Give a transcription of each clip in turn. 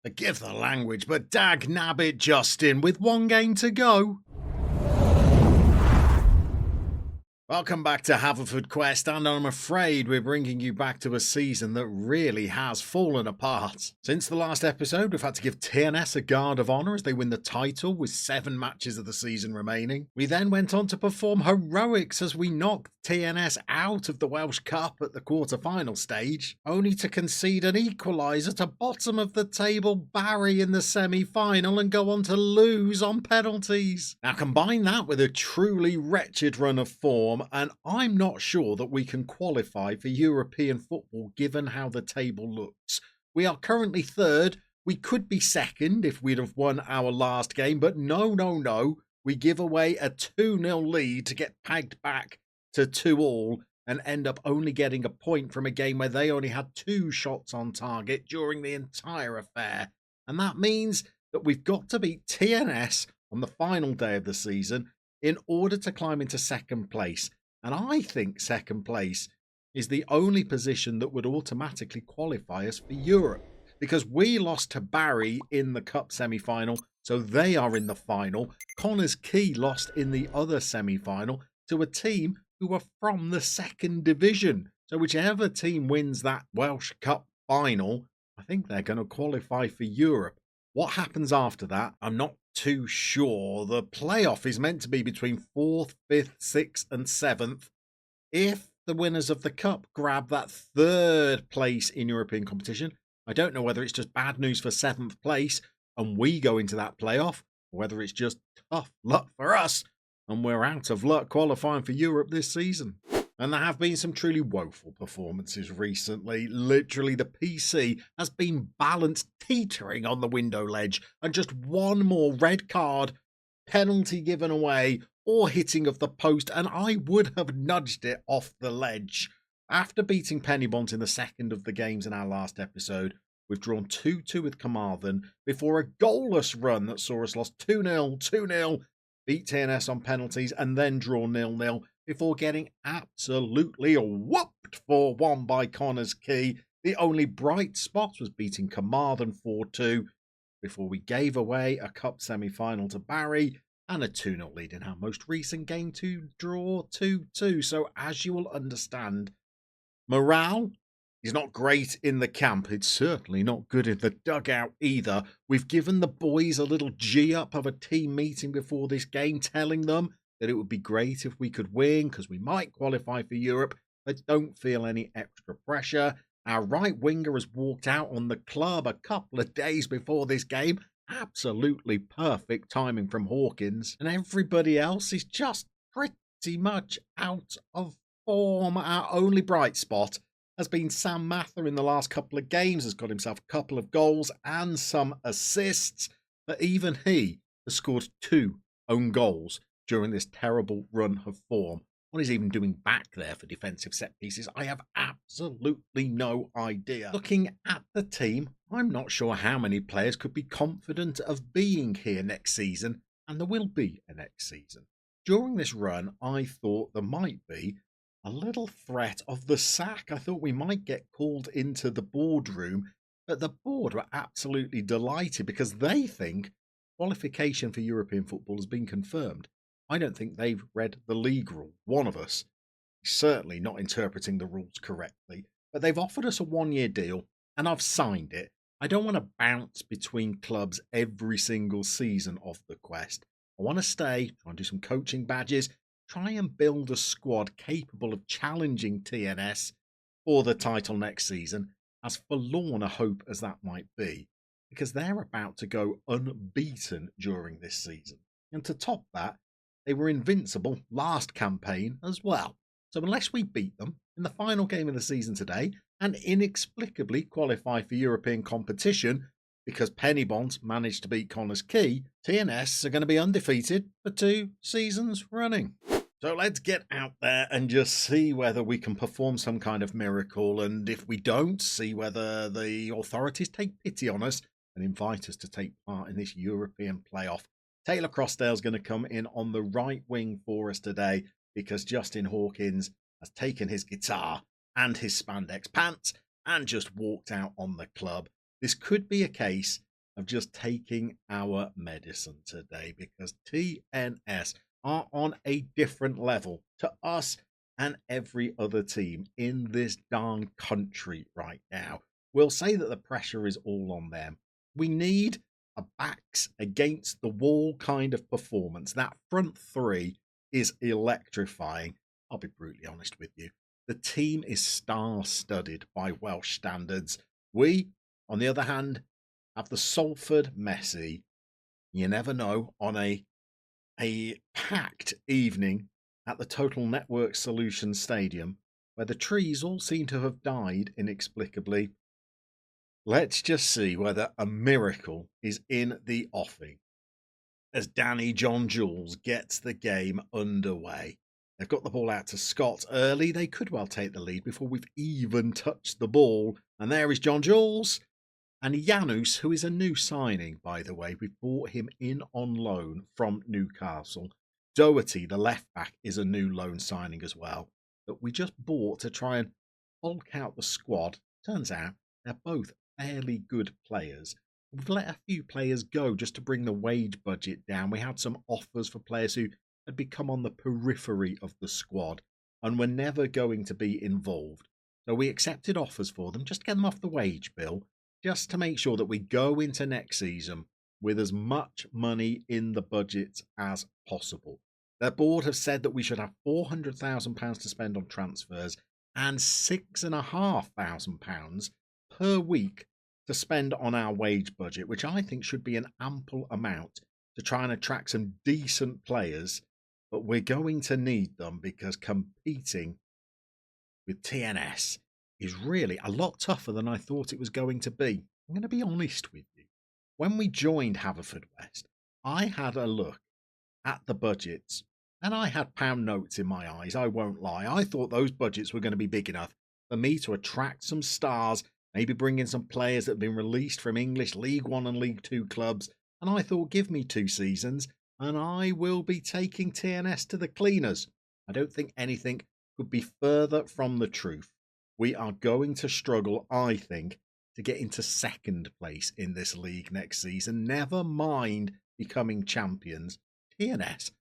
Forgive the language, but dag nabbit, Justin, with one game to go. Welcome back to Haverfordquest, and I'm afraid we're bringing you back to a season that really has fallen apart. Since the last episode, we've had to give TNS a guard of honour as they win the title with 7 matches of the season remaining. We then went on to perform heroics as we knocked TNS out of the Welsh Cup at the quarter-final stage, only to concede an equaliser to bottom of the table Barry in the semi-final and go on to lose on penalties. Now combine that with a truly wretched run of form, and I'm not sure that we can qualify for European football given how the table looks. We are currently 3rd. We could be 2nd if we'd have won our last game, but no. We give away a 2-0 lead to get pegged back to 2-2 and end up only getting a point from a game where they only had 2 shots on target during the entire affair. And that means that we've got to beat TNS on the final day of the season in order to climb into 2nd place. And I think 2nd place is the only position that would automatically qualify us for Europe, because we lost to Barry in the cup semi-final, so they are in the final. Connors Quay lost in the other semi-final to a team who are from the 2nd division. So whichever team wins that Welsh Cup final, I think they're going to qualify for Europe. What happens after that, I'm not too sure. The playoff is meant to be between 4th, 5th, 6th and 7th. If the winners of the cup grab that 3rd place in European competition, I don't know whether it's just bad news for 7th place and we go into that playoff, or whether it's just tough luck for us and we're out of luck qualifying for Europe this season. And there have been some truly woeful performances recently. Literally, the PC has been balanced teetering on the window ledge, and just one more red card, penalty given away, or hitting of the post, and I would have nudged it off the ledge. After beating Pennybont in the 2nd of the games in our last episode, we've drawn 2-2 with Carmarthen before a goalless run that saw us lost 2-0, 2-0, beat TNS on penalties, and then draw 0-0. Before getting absolutely whooped 4-1 by Connors Quay. The only bright spot was beating Carmarthen 4-2 before we gave away a cup semi-final to Barry and a 2-0 lead in our most recent game to draw 2-2. So as you will understand, morale is not great in the camp. It's certainly not good in the dugout either. We've given the boys a little G-up of a team meeting before this game, telling them that it would be great if we could win because we might qualify for Europe, but don't feel any extra pressure. Our right winger has walked out on the club a couple of days before this game. Absolutely perfect timing from Hawkins. And everybody else is just pretty much out of form. Our only bright spot has been Sam Mather in the last couple of games, has got himself a couple of goals and some assists, but even he has scored 2 own goals during this terrible run of form. What he's even doing back there for defensive set pieces, I have absolutely no idea. Looking at the team, I'm not sure how many players could be confident of being here next season, and there will be a next season. During this run, I thought there might be a little threat of the sack. I thought we might get called into the boardroom, but the board were absolutely delighted because they think qualification for European football has been confirmed. I don't think they've read the league rule. One of us is certainly not interpreting the rules correctly, but they've offered us a 1-year deal and I've signed it. I don't want to bounce between clubs every single season of the quest. I want to stay, try and do some coaching badges, try and build a squad capable of challenging TNS for the title next season, as forlorn a hope as that might be, because they're about to go unbeaten during this season. And to top that, they were invincible last campaign as well. So unless we beat them in the final game of the season today and inexplicably qualify for European competition because Pennybont managed to beat Connors Quay, TNS are going to be undefeated for 2 seasons running. So let's get out there and just see whether we can perform some kind of miracle, and if we don't, see whether the authorities take pity on us and invite us to take part in this European playoff. Taylor Crossdale's going to come in on the right wing for us today because Justin Hawkins has taken his guitar and his spandex pants and just walked out on the club. This could be a case of just taking our medicine today, because TNS are on a different level to us and every other team in this darn country right now. We'll say that the pressure is all on them. We need a backs against the wall kind of performance. That front three is electrifying. I'll be brutally honest with you. The team is star-studded by Welsh standards. We, on the other hand, have the Salford Messi. You never know, on a packed evening at the Total Network Solutions Stadium, where the trees all seem to have died inexplicably. Let's just see whether a miracle is in the offing as Danny John Jules gets the game underway. They've got the ball out to Scott early. They could well take the lead before we've even touched the ball. And there is John Jules. And Janus, who is a new signing, by the way. We've bought him in on loan from Newcastle. Doherty, the left back, is a new loan signing as well, that we just bought to try and bulk out the squad. Turns out they're both fairly good players. We've let a few players go just to bring the wage budget down. We had some offers for players who had become on the periphery of the squad and were never going to be involved. So we accepted offers for them just to get them off the wage bill, just to make sure that we go into next season with as much money in the budget as possible. Their board have said that we should have £400,000 to spend on transfers and £6,500 per week to spend on our wage budget, which I think should be an ample amount to try and attract some decent players. But we're going to need them, because competing with TNS is really a lot tougher than I thought it was going to be. I'm going to be honest with you. When we joined Haverfordwest, I had a look at the budgets and I had pound notes in my eyes. I won't lie. I thought those budgets were going to be big enough for me to attract some stars, maybe bring in some players that have been released from English League One and League Two clubs. And I thought, give me 2 seasons and I will be taking TNS to the cleaners. I don't think anything could be further from the truth. We are going to struggle, I think, to get into second place in this league next season. Never mind becoming champions. TNS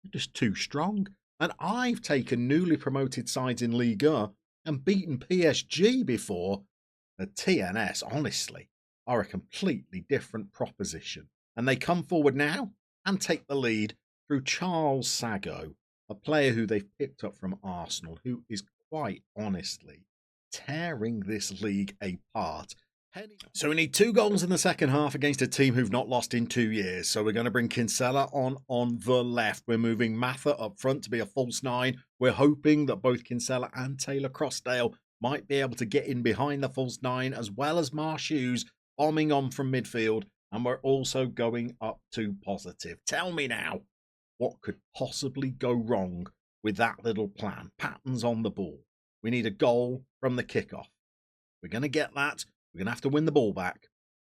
are just too strong. And I've taken newly promoted sides in Liga and beaten PSG before. The TNS, honestly, are a completely different proposition. And they come forward now and take the lead through Charles Sago, a player who they've picked up from Arsenal, who is quite honestly tearing this league apart. So we need 2 goals in the second half against a team who've not lost in 2 years. So we're going to bring Kinsella on the left. We're moving Mather up front to be a false 9. We're hoping that both Kinsella and Taylor Crossdale might be able to get in behind the false 9, as well as Marsh Hughes bombing on from midfield. And we're also going up to positive. Tell me now, what could possibly go wrong with that little plan? Patton's on the ball. We need a goal from the kickoff. We're going to get that. We're going to have to win the ball back.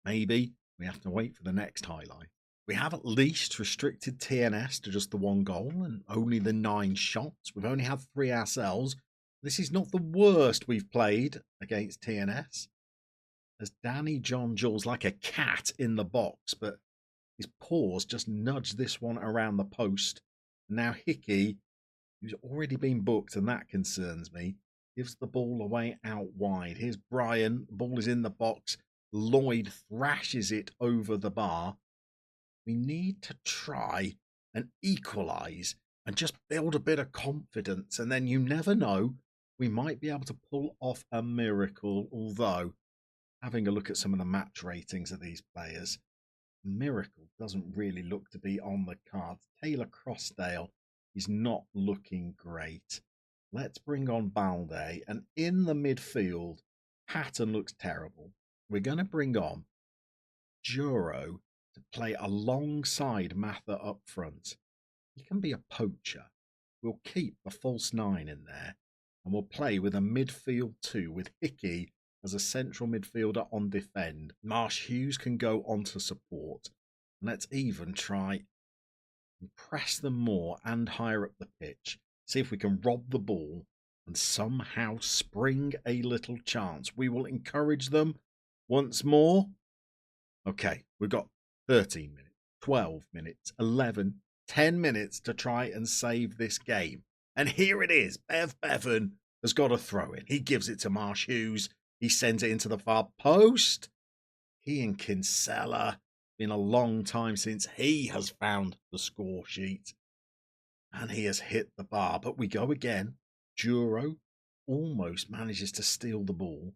Maybe we have to wait for the next highlight. We have at least restricted TNS to just the 1 goal and only the 9 shots. We've only had 3 ourselves. This is not the worst we've played against TNS. As Danny John Jules, like a cat in the box, but his paws just nudged this one around the post. Now Hickey, who's already been booked, and that concerns me, gives the ball away out wide. Here's Brian. The ball is in the box. Lloyd thrashes it over the bar. We need to try and equalise and just build a bit of confidence. And then you never know, we might be able to pull off a miracle. Although, having a look at some of the match ratings of these players, miracle doesn't really look to be on the cards. Taylor Crossdale is not looking great. Let's bring on Balde. And in the midfield, Patton looks terrible. We're going to bring on Juro to play alongside Mather up front. He can be a poacher. We'll keep the false 9 in there. And we'll play with a midfield 2 with Hickey as a central midfielder on defend. Marsh Hughes can go on to support. And let's even try and press them more and higher up the pitch. See if we can rob the ball and somehow spring a little chance. We will encourage them once more. Okay, we've got 13 minutes, 12 minutes, 11, 10 minutes to try and save this game. And here it is. Bevan has got a throw in. He gives it to Marsh Hughes. He sends it into the far post. He and Kinsella. Been a long time since he has found the score sheet. And he has hit the bar. But we go again. Duro almost manages to steal the ball.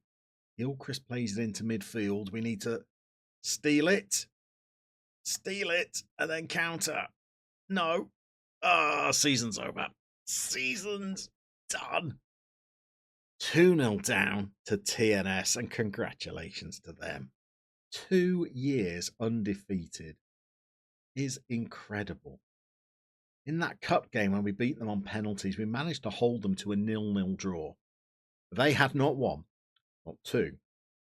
Gilchrist plays it into midfield. We need to steal it, and then counter. No. Season's over. Season's done. 2-0 down to TNS, and congratulations to them. 2 years undefeated is incredible. In that cup game when we beat them on penalties, we managed to hold them to a 0-0 draw. They had not one, not two,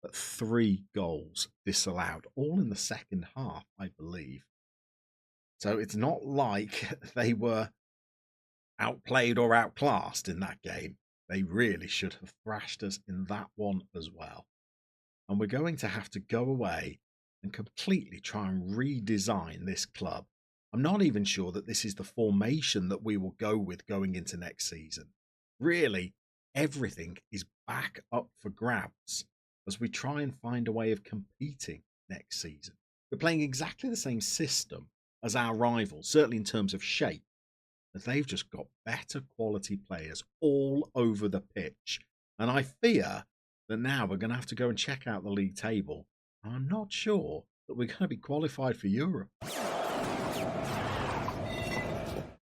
but 3 goals disallowed, all in the second half, I believe. So it's not like they were outplayed or outclassed in that game. They really should have thrashed us in that one as well. And we're going to have to go away and completely try and redesign this club. I'm not even sure that this is the formation that we will go with going into next season. Really, everything is back up for grabs as we try and find a way of competing next season. We're playing exactly the same system as our rivals, certainly in terms of shape, but they've just got better quality players all over the pitch. And I fear that now we're going to have to go and check out the league table. I'm not sure that we're going to be qualified for Europe.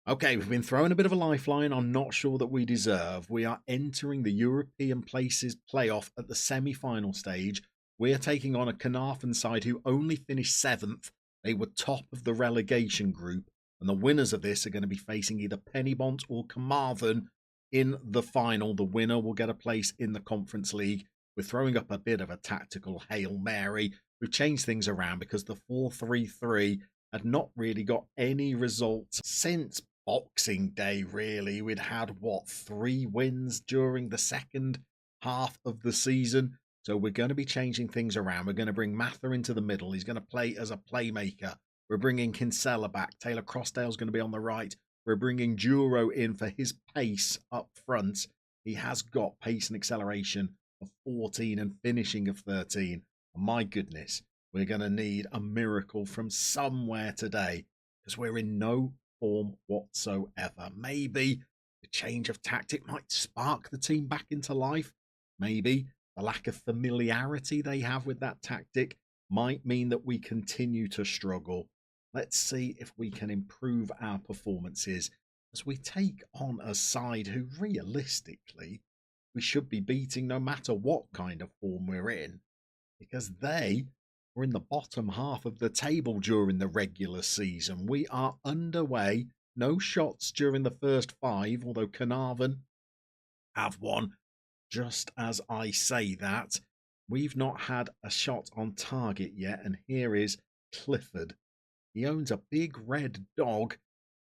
Okay, we've been thrown a bit of a lifeline I'm not sure that we deserve. We are entering the European Places playoff at the semi-final stage. We're taking on a Carnarvon side who only finished 7th. They were top of the relegation group. And the winners of this are going to be facing either Pennybont or Carmarthen in the final. The winner will get a place in the Conference League. We're throwing up a bit of a tactical Hail Mary. We've changed things around because the 4-3-3 had not really got any results since Boxing Day, really. We'd had, 3 wins during the second half of the season. So we're going to be changing things around. We're going to bring Mather into the middle. He's going to play as a playmaker. We're bringing Kinsella back. Taylor Crossdale's going to be on the right. We're bringing Duro in for his pace up front. He has got pace and acceleration of 14 and finishing of 13. My goodness, we're going to need a miracle from somewhere today because we're in no form whatsoever. Maybe the change of tactic might spark the team back into life. Maybe the lack of familiarity they have with that tactic might mean that we continue to struggle. Let's see if we can improve our performances as we take on a side who realistically we should be beating no matter what kind of form we're in, because they were in the bottom half of the table during the regular season. We are underway. No shots during the first 5, although Carnarvon have one. Just as I say that, we've not had a shot on target yet, and here is Clifford. He owns a big red dog,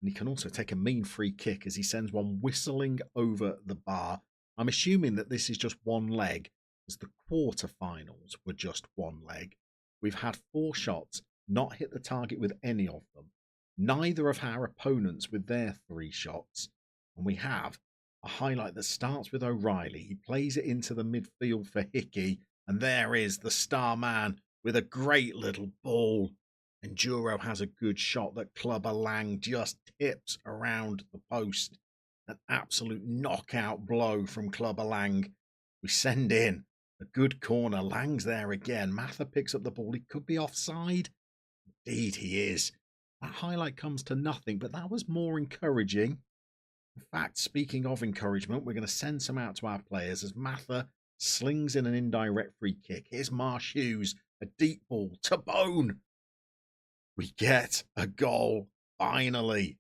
and he can also take a mean free kick as he sends one whistling over the bar. I'm assuming that this is just one leg, as the quarterfinals were just one leg. We've had 4 shots, not hit the target with any of them. Neither of our opponents with their 3 shots. And we have a highlight that starts with O'Reilly. He plays it into the midfield for Hickey. And there is the star man with a great little ball. And Duro has a good shot that Clubber Lang just tips around the post. An absolute knockout blow from Clubber Lang. We send in a good corner. Lang's there again. Mather picks up the ball. He could be offside. Indeed he is. That highlight comes to nothing, but that was more encouraging. In fact, speaking of encouragement, we're going to send some out to our players as Mather slings in an indirect free kick. Here's Marsh Hughes, a deep ball to Bone. We get a goal, finally.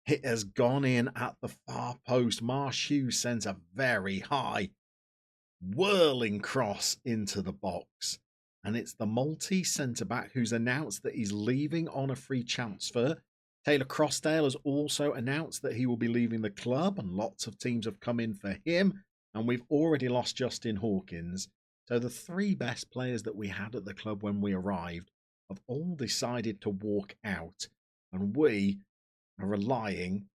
It has gone in at the far post. Marsh Hughes sends a very high, whirling cross into the box. And it's the Maltese centre-back who's announced that he's leaving on a free transfer. Taylor Crossdale has also announced that he will be leaving the club, and lots of teams have come in for him. And we've already lost Justin Hawkins. So the three best players that we had at the club when we arrived have all decided to walk out, and we are relying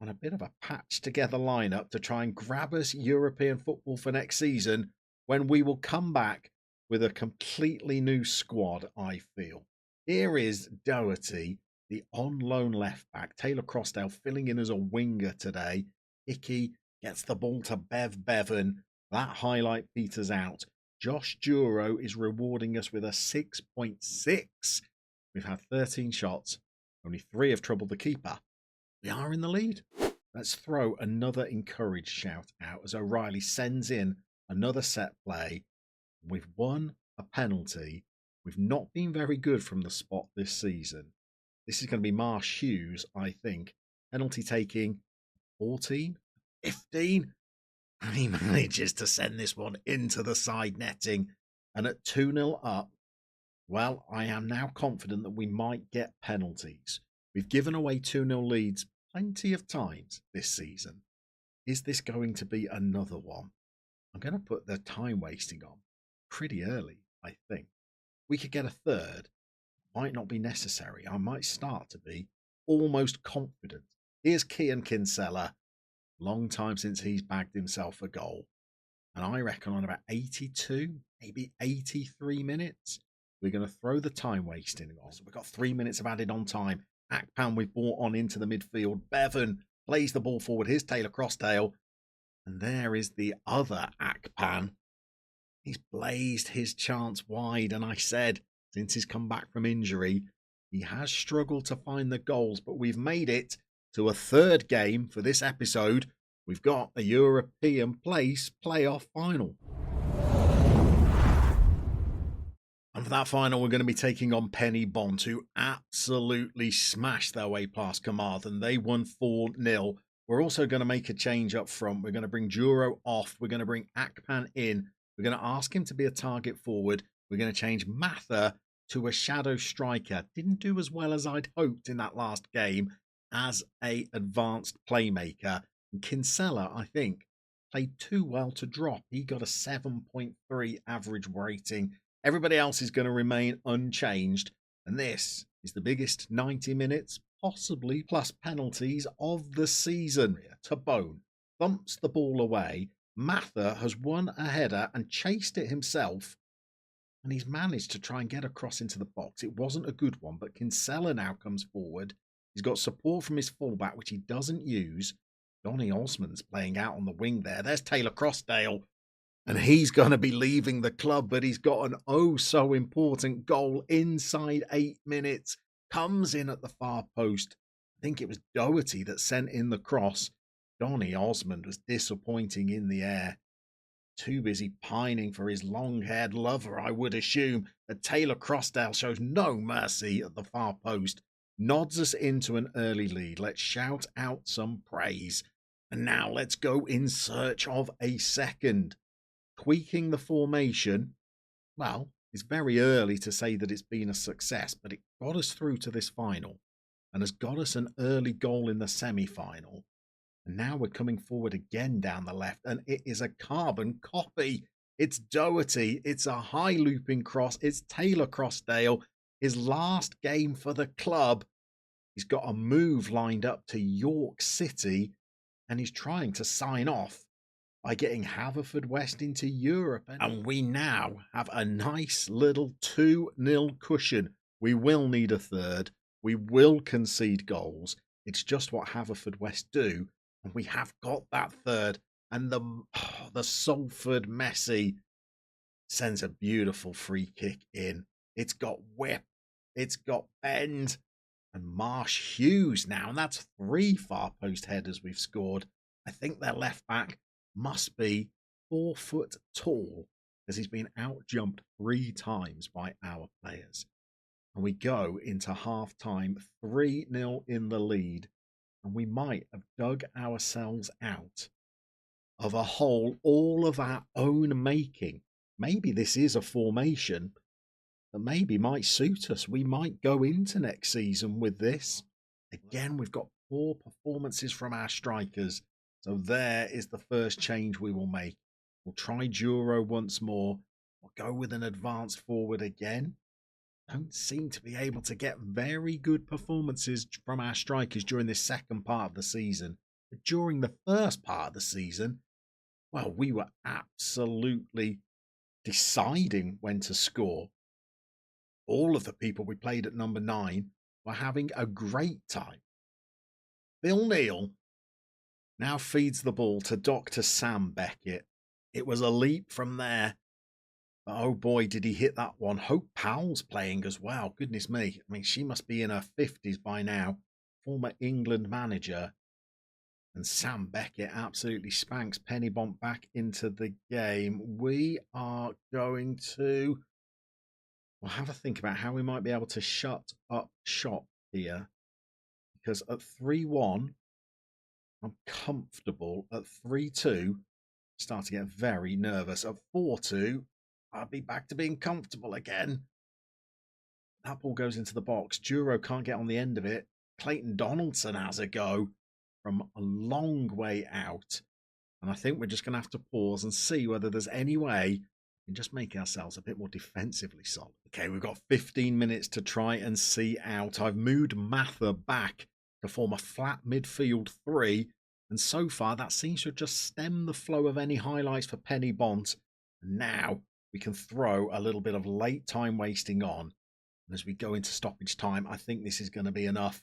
on a bit of a patched together lineup to try and grab us European football for next season, when we will come back with a completely new squad, I feel. Here is Doherty, the on loan left back. Taylor Crossdale filling in as a winger today. Icky gets the ball to Bevan. That highlight peters out. Josh Duro is rewarding us with a 6.6. We've had 13 shots. Only 3 have troubled the keeper. We are in the lead. Let's throw another encouraged shout out as O'Reilly sends in another set play. We've won a penalty. We've not been very good from the spot this season. This is going to be Marsh Hughes, I think. Penalty taking 14, 15. And he manages to send this one into the side netting. And at 2-0 up, well, I am now confident that we might get penalties. We've given away 2-0 leads plenty of times this season. Is this going to be another one? I'm going to put the time wasting on pretty early, I think. We could get a third. Might not be necessary. I might start to be almost confident. Here's Kian Kinsella. Long time since he's bagged himself a goal. And I reckon on about 82, maybe 83 minutes, we're going to throw the time wasting on. So we've got 3 minutes of added on time. Akpan we've brought on into the midfield. Bevan plays the ball forward. Here's Taylor Crossdale. And there is the other Akpan. He's blazed his chance wide. And I said, since he's come back from injury, he has struggled to find the goals. But we've made it to a third game for this episode. We've got a European place playoff final. And for that final, we're going to be taking on Penny Bond, who absolutely smashed their way past Carmarthen. They won 4-0. We're also going to make a change up front. We're going to bring Duro off. We're going to bring Akpan in. We're going to ask him to be a target forward. We're going to change Mather to a shadow striker. Didn't do as well as I'd hoped in that last game as a advanced playmaker. And Kinsella, I think, played too well to drop. He got a 7.3 average rating. Everybody else is going to remain unchanged. And this is the biggest 90 minutes, possibly plus penalties, of the season. Tabone thumps the ball away. Mather has won a header and chased it himself. And he's managed to try and get across into the box. It wasn't a good one, but Kinsella now comes forward. He's got support from his fullback, which he doesn't use. Donny Osmond's playing out on the wing there. There's Taylor Crossdale. And he's going to be leaving the club, but he's got an oh-so-important goal inside 8 minutes. Comes in at the far post. I think it was Doherty that sent in the cross. Donny Osmond was disappointing in the air. Too busy pining for his long-haired lover, I would assume. But Taylor Crossdale shows no mercy at the far post. Nods us into an early lead. Let's shout out some praise. And now let's go in search of a second. Tweaking the formation, well, it's very early to say that it's been a success, but it got us through to this final and has got us an early goal in the semi-final. And now we're coming forward again down the left, and it is a carbon copy. It's Doherty. It's a high looping cross. It's Taylor Crossdale. His last game for the club. He's got a move lined up to York City, and he's trying to sign off by getting Haverfordwest into Europe. And we now have a nice little 2-0 cushion. We will need a third. We will concede goals. It's just what Haverfordwest do. And we have got that third. And the Salford Messi sends a beautiful free kick in. It's got whip. It's got bend. And Marsh Hughes now. And that's 3 far post headers we've scored. I think their left back must be 4 foot tall, as he's been out-jumped 3 times by our players. And we go into half-time 3-0 in the lead, and we might have dug ourselves out of a hole all of our own making. Maybe this is a formation that maybe might suit us. We might go into next season with this. Again, we've got poor performances from our strikers. So there is the first change we will make. We'll try Duro once more. go with an advanced forward again. Don't seem to be able to get very good performances from our strikers during this second part of the season. But during the first part of the season, well, we were absolutely deciding when to score. All of the people we played at number 9 were having a great time. Bill Neal now feeds the ball to Dr. Sam Beckett. It was a leap from there. But oh boy, did he hit that one. Hope Powell's playing as well. Goodness me. I mean, she must be in her 50s by now. Former England manager. And Sam Beckett absolutely spanks Penny Bont back into the game. We are going to have a think about how we might be able to shut up shop here. Because at 3-1, I'm comfortable. At 3-2, start to get very nervous. At 4-2, I'll be back to being comfortable again. That ball goes into the box. Duro can't get on the end of it. Clayton Donaldson has a go from a long way out. And I think we're just going to have to pause and see whether there's any way we can just make ourselves a bit more defensively solid. Okay, we've got 15 minutes to try and see out. I've moved Mather back to form a flat midfield 3. And so far, that seems to have just stemmed the flow of any highlights for Penny Bont. And now we can throw a little bit of late time wasting on. And as we go into stoppage time, I think this is going to be enough.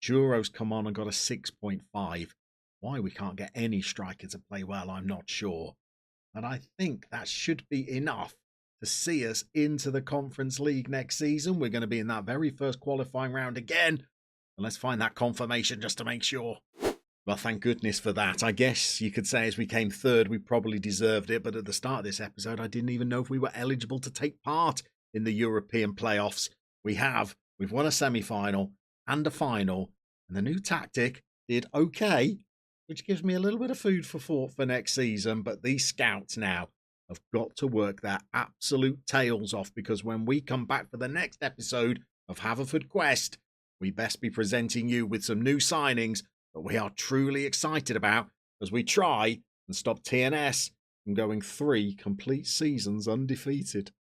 Duro's come on and got a 6.5. Why we can't get any striker to play well, I'm not sure. But I think that should be enough to see us into the Conference League next season. We're going to be in that very first qualifying round again. And let's find that confirmation just to make sure. Well, thank goodness for that. I guess you could say as we came third, we probably deserved it. But at the start of this episode, I didn't even know if we were eligible to take part in the European playoffs. We have. We've won a semi-final and a final. And the new tactic did okay, which gives me a little bit of food for thought for next season. But these scouts now have got to work their absolute tails off, because when we come back for the next episode of Haverford Quest, we best be presenting you with some new signings that we are truly excited about as we try and stop TNS from going 3 complete seasons undefeated.